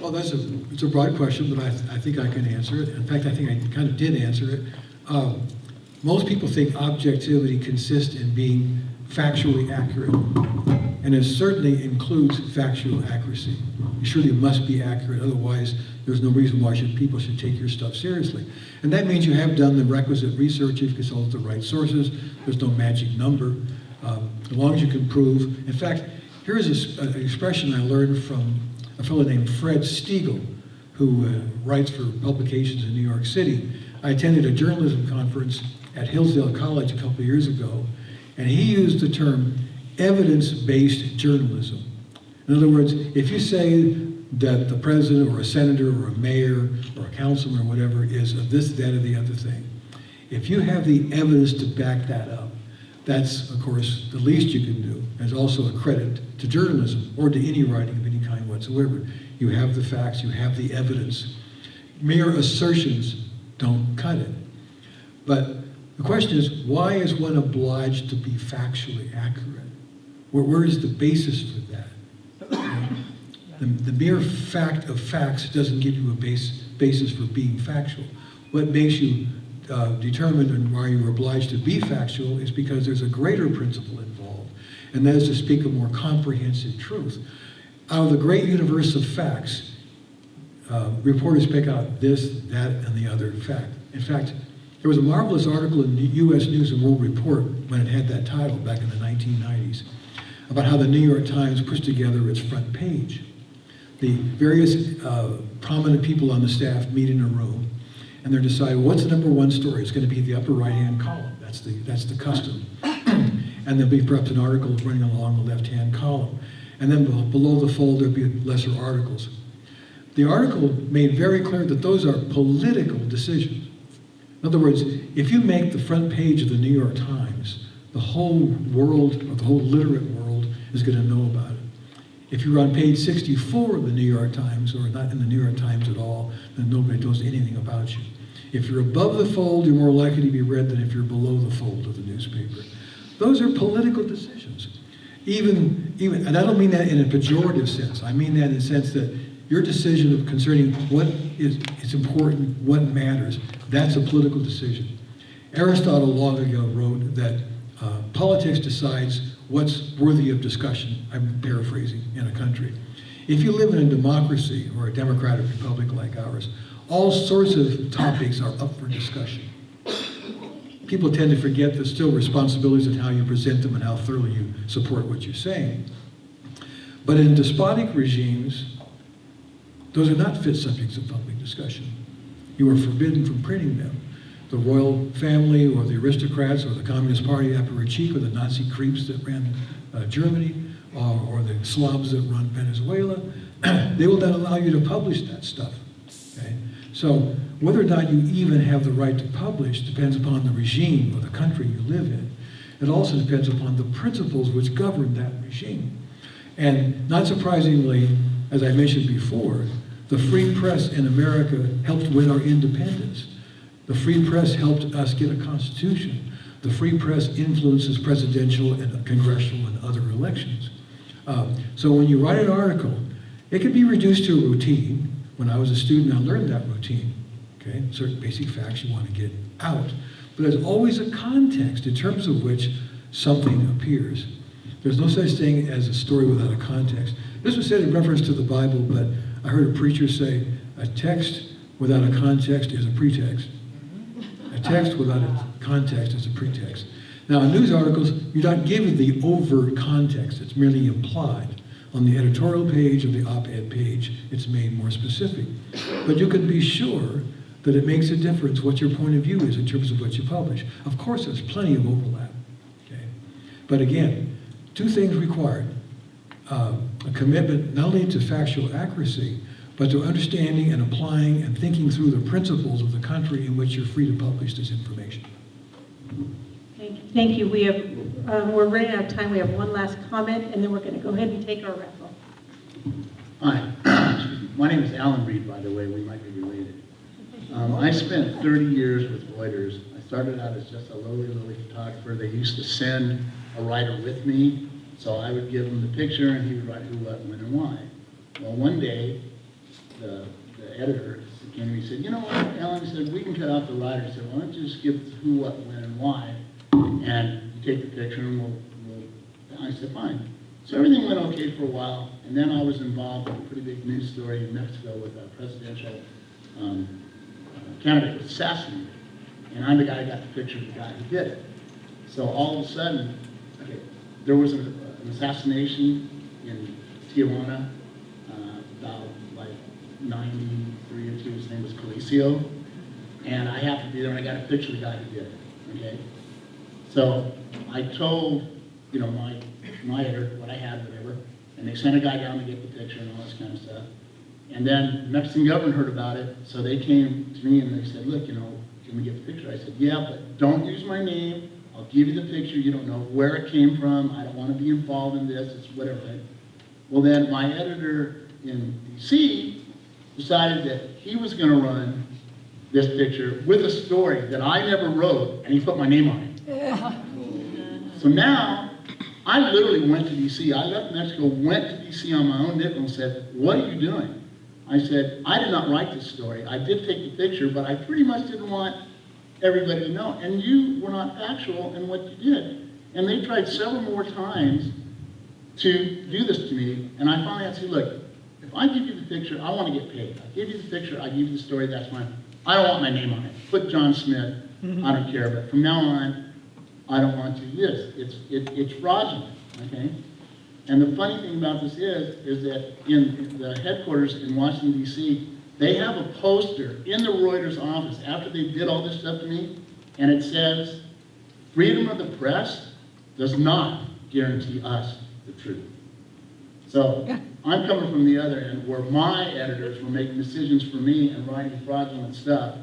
[SPEAKER 1] Well, it's a broad question, but I think I can answer it. In fact, I think I kind of did answer it. Most people think objectivity consists in being factually accurate, and it certainly includes factual accuracy. You surely must be accurate, otherwise there's no reason why people should take your stuff seriously. And that means you have done the requisite research, you've consulted the right sources, there's no magic number, as long as you can prove. In fact, here's an expression I learned from a fellow named Fred Stiegel, who writes for publications in New York City. I attended a journalism conference at Hillsdale College a couple of years ago, and he used the term evidence-based journalism. In other words, if you say that the president or a senator or a mayor or a councilman or whatever is of this, that, or the other thing, If you have the evidence to back that up, that's, of course, the least you can do, as also a credit to journalism or to any writing of any kind whatsoever. You have the facts, you have the evidence. Mere assertions don't cut it. But the question is, why is one obliged to be factually accurate? Where is the basis for that? The mere fact of facts doesn't give you a basis for being factual. What makes you determined and why you're obliged to be factual is because there's a greater principle involved, and that is to speak a more comprehensive truth. Out of the great universe of facts, reporters pick out this, that, and the other fact. In fact, there was a marvelous article in the U.S. News and World Report when it had that title back in the 1990s about how the New York Times puts together its front page. The various prominent people on the staff meet in a room, and they're deciding what's the number one story. It's going to be the upper right-hand column. That's the custom. And there'll be perhaps an article running along the left-hand column. And then below the fold, there'll be lesser articles. The article made very clear that those are political decisions. In other words, if you make the front page of the New York Times, the whole world, or the whole literate world, is going to know about it. If you're on page 64 of the New York Times, or not in the New York Times at all, then nobody knows anything about you. If you're above the fold, you're more likely to be read than if you're below the fold of the newspaper. Those are political decisions. Even, and I don't mean that in a pejorative sense. I mean that in the sense that your decision of concerning what is important, what matters, that's a political decision. Aristotle long ago wrote that politics decides what's worthy of discussion, I'm paraphrasing, in a country. If you live in a democracy or a democratic republic like ours, all sorts of topics are up for discussion. People tend to forget there's still responsibilities in how you present them and how thoroughly you support what you're saying. But in despotic regimes, those are not fit subjects of public discussion. You are forbidden from printing them. The royal family or the aristocrats or the Communist Party apparatchik or the Nazi creeps that ran Germany or the Slavs that run Venezuela, they will then allow you to publish that stuff. Okay? So whether or not you even have the right to publish depends upon the regime or the country you live in. It also depends upon the principles which govern that regime. And not surprisingly, as I mentioned before, the free press in America helped win our independence. The free press helped us get a constitution. The free press influences presidential and congressional and other elections. So when you write an article, it can be reduced to a routine. When I was a student, I learned that routine. Okay, certain basic facts you want to get out. But there's always a context in terms of which something appears. There's no such thing as a story without a context. This was said in reference to the Bible, but I heard a preacher say, a text without a context is a pretext. A text without a context is a pretext. Now, in news articles, you're not given the overt context. It's merely implied. On the editorial page or the op-ed page, it's made more specific. But you can be sure that it makes a difference what your point of view is in terms of what you publish. Of course, there's plenty of overlap. Okay? But again, two things required. A commitment not only to factual accuracy, but to understanding and applying and thinking through the principles of the country in which you're free to publish this information.
[SPEAKER 2] Thank you. We have, we're running out of time. We have one last comment, and then we're going to go ahead and take our raffle.
[SPEAKER 4] Hi. My name is Alan Reeb, by the way. We might be related. I spent 30 years with Reuters. I started out as just a lowly photographer. They used to send a writer with me, so I would give him the picture, and he would write who, what, when, and why. Well, one day, the editor came to me and said, you know what, Alan, he said, we can cut out the writer. He said, why don't you just give who, what, when, and why, and you take the picture, and I said, fine. So everything went okay for a while, and then I was involved in a pretty big news story in Mexico with a presidential candidate was assassinated, and I'm the guy who got the picture of the guy who did it. So all of a sudden, okay, there was an assassination in Tijuana, about like 93 or 2, his name was Coliseo, and I happened to be there and I got a picture of the guy who did it, okay? So I told, you know, my editor what I had, whatever, and they sent a guy down to get the picture and all this kind of stuff. And then the Mexican government heard about it, so they came to me and they said, look, you know, can we get the picture? I said, yeah, but don't use my name. I'll give you the picture. You don't know where it came from. I don't want to be involved in this. It's whatever. Right? Well, then my editor in DC decided that he was going to run this picture with a story that I never wrote, and he put my name on it. So now, I literally went to DC. I left Mexico, went to DC on my own nickel and said, what are you doing? I said, I did not write this story. I did take the picture, but I pretty much didn't want everybody to know. And you were not factual in what you did. And they tried several more times to do this to me. And I finally had to say, look, if I give you the picture, I want to get paid. I give you the picture, I give you the story, that's fine. I don't want my name on it. Put John Smith, I don't care. But from now on, I don't want to do this. It's fraudulent, okay? And the funny thing about this is that in the headquarters in Washington, D.C., they have a poster in the Reuters office after they did all this stuff to me, and it says, freedom of the press does not guarantee us the truth. So I'm coming from the other end where my editors were making decisions for me and writing fraudulent stuff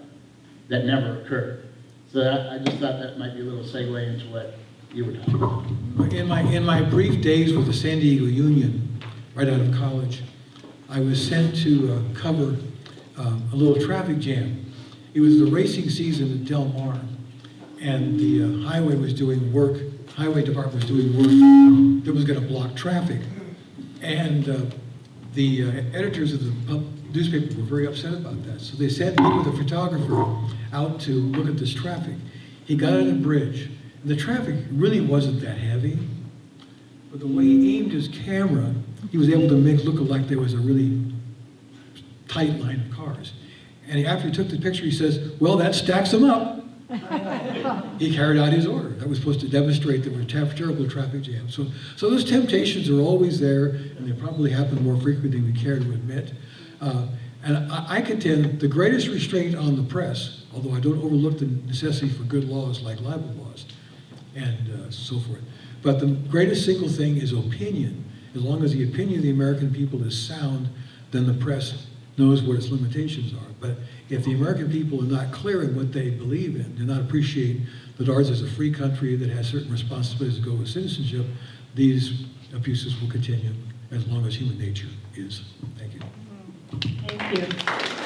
[SPEAKER 4] that never occurred. So I just thought that might be a little segue into what you were talking about.
[SPEAKER 1] In my brief days with the San Diego Union, right out of college, I was sent to cover a little traffic jam. It was the racing season at Del Mar, and the highway department was doing work that was going to block traffic. And the editors of the newspaper were very upset about that. So they sent me with a photographer out to look at this traffic. He got on a bridge. And the traffic really wasn't that heavy, but the way he aimed his camera, he was able to make it look like there was a really tight line of cars. And after he took the picture, he says, well, that stacks them up. He carried out his order. That was supposed to demonstrate that there were terrible traffic jams. So those temptations are always there, and they probably happen more frequently than we care to admit. And I contend the greatest restraint on the press, although I don't overlook the necessity for good laws like libel laws and so forth, but the greatest single thing is opinion. As long as the opinion of the American people is sound, then the press knows what its limitations are. But if the American people are not clear in what they believe in, do not appreciate that ours is a free country that has certain responsibilities to go with citizenship, these abuses will continue as long as human nature is. Thank you.
[SPEAKER 2] Thank you.